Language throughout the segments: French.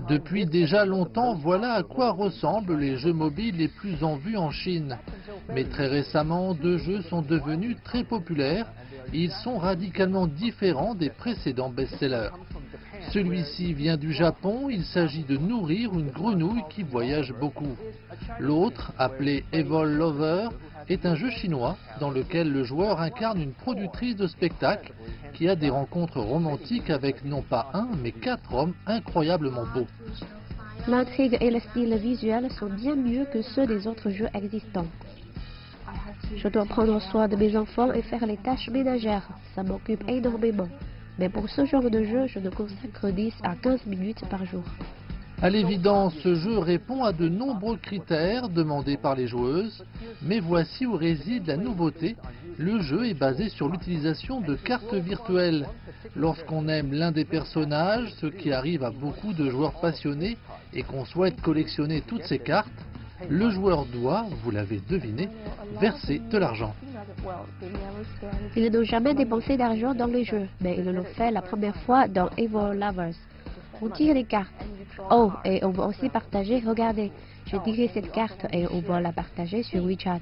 Depuis déjà longtemps, voilà à quoi ressemblent les jeux mobiles les plus en vue en Chine. Mais très récemment, deux jeux sont devenus très populaires et ils sont radicalement différents des précédents best-sellers. Celui-ci vient du Japon, il s'agit de nourrir une grenouille qui voyage beaucoup. L'autre, appelé Evil Lover, est un jeu chinois dans lequel le joueur incarne une productrice de spectacle qui a des rencontres romantiques avec non pas un, mais 4 hommes incroyablement beaux. L'intrigue et le style visuel sont bien mieux que ceux des autres jeux existants. Je dois prendre soin de mes enfants et faire les tâches ménagères. Ça m'occupe énormément. Mais pour ce genre de jeu, je ne consacre 10 à 15 minutes par jour. À l'évidence, ce jeu répond à de nombreux critères demandés par les joueuses, mais voici où réside la nouveauté. Le jeu est basé sur l'utilisation de cartes virtuelles. Lorsqu'on aime l'un des personnages, ce qui arrive à beaucoup de joueurs passionnés, et qu'on souhaite collectionner toutes ces cartes, le joueur doit, vous l'avez deviné, verser de l'argent. Ils n'ont jamais dépensé d'argent dans les jeux, mais ils l'ont fait la première fois dans Evil Lovers. On tire les cartes. Oh, et on va aussi partager, regardez, j'ai tiré cette carte et on va la partager sur WeChat.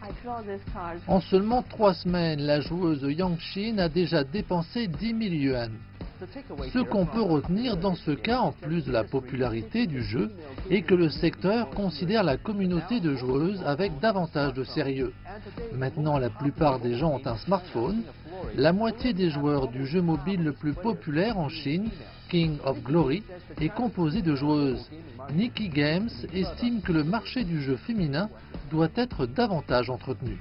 En seulement 3 semaines, la joueuse Yang Xin a déjà dépensé 10 000 yuan. Ce qu'on peut retenir dans ce cas, en plus de la popularité du jeu, est que le secteur considère la communauté de joueuses avec davantage de sérieux. Maintenant, la plupart des gens ont un smartphone. La moitié des joueurs du jeu mobile le plus populaire en Chine, King of Glory, est composé de joueuses. Nicky Games estime que le marché du jeu féminin doit être davantage entretenu.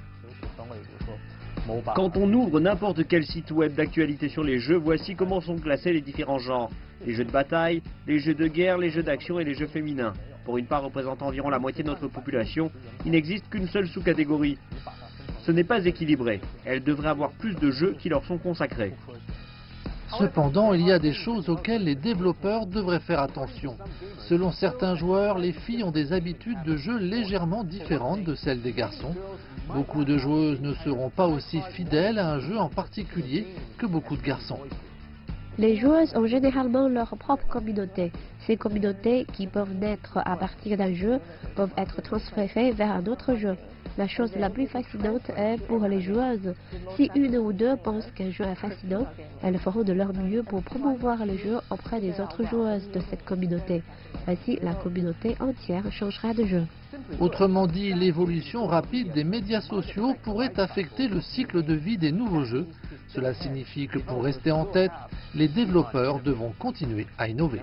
Quand on ouvre n'importe quel site web d'actualité sur les jeux, voici comment sont classés les différents genres. Les jeux de bataille, les jeux de guerre, les jeux d'action et les jeux féminins. Pour une part représentant environ la moitié de notre population, il n'existe qu'une seule sous-catégorie. Ce n'est pas équilibré. Elles devraient avoir plus de jeux qui leur sont consacrés. Cependant, il y a des choses auxquelles les développeurs devraient faire attention. Selon certains joueurs, les filles ont des habitudes de jeu légèrement différentes de celles des garçons. Beaucoup de joueuses ne seront pas aussi fidèles à un jeu en particulier que beaucoup de garçons. Les joueuses ont généralement leur propre communauté. Ces communautés, qui peuvent naître à partir d'un jeu, peuvent être transférées vers un autre jeu. La chose la plus fascinante est pour les joueuses. Si une ou deux pensent qu'un jeu est fascinant, elles feront de leur mieux pour promouvoir le jeu auprès des autres joueuses de cette communauté. Ainsi, la communauté entière changera de jeu. Autrement dit, l'évolution rapide des médias sociaux pourrait affecter le cycle de vie des nouveaux jeux. Cela signifie que pour rester en tête, les développeurs devront continuer à innover.